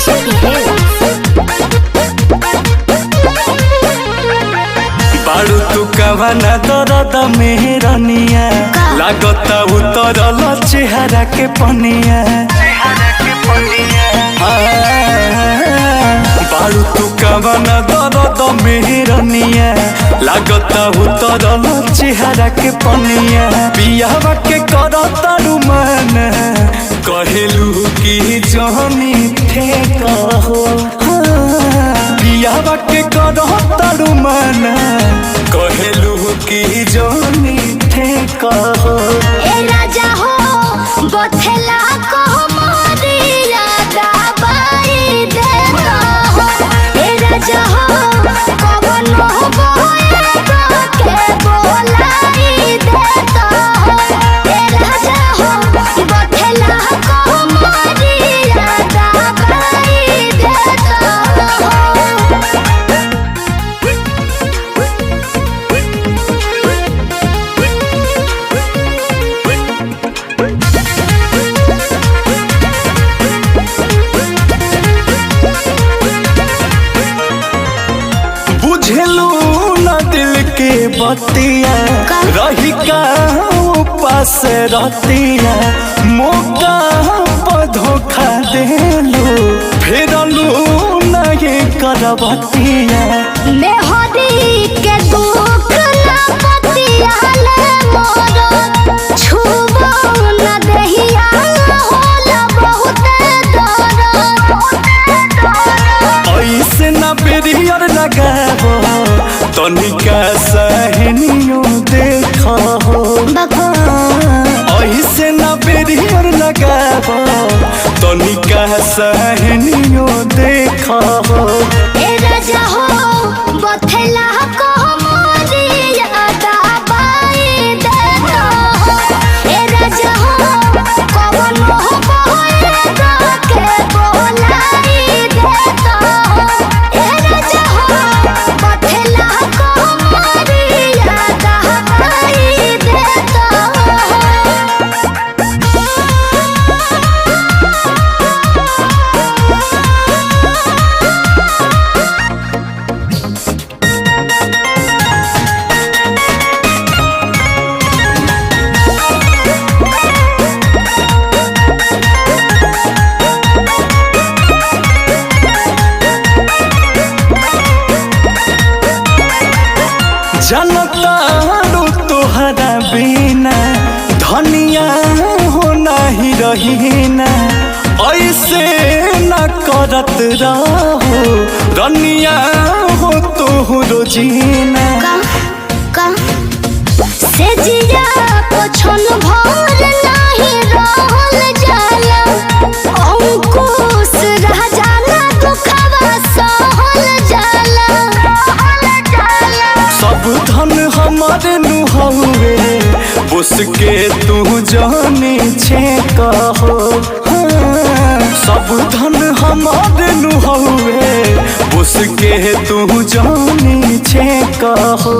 आदिशक्ति है। बाड़ू तू कवना दर्द मेहरनिया लागता उतरल चेहरा के पनिया। बाड़ू तू कवना दर्द मेहरनिया लागता उतरल चेहरा के पनिया। पियावा के करता रुमान कहेलू की जहनी थे कहो। पियावा के करता रुमान कहेलू की जहनी थे कहो। ए राजा हो बथेला को मोरिया दबाई दे हो। ए राजा हो कवन हो बोए के बोलाई दे हो। ए राजा हो बथेला को मोरिया दबाई दे हो। बुझलू न दिल के बतिया रही का पास रतिया। मौका पर धोखा देलू फेरलू नहीं करबतिया। मेहदी के दुख ना पतियाले मोरो छुबो न दहिया होला बहुत डर। ऐसे न बेरियर लगाबो तनिका सहनियो देखो। ऐसे न बेरियर लगाबो तनिका सहनियो देखो। ए राजा हो बथेला को मोरिया दबाई दे हो। ए राजा हो कवन हो बोए के बोलाई दे हो। ए राजा हो बथेला को मोरिया दबाई दे हो। जनतारू तोहरा बिना धनिया हो नहीं रहीना। ऐसे न करत रहो रनिया हो तोहरो जीना। से जिया पछन भर नहीं रहल जाला। अंकुश रह जाला दुखवा सहल जाला। सब धन हमारे नुहवे उसके तू जाने छे कहो। सब धन हमारे नुहवे उसके तू जाने छे कहो।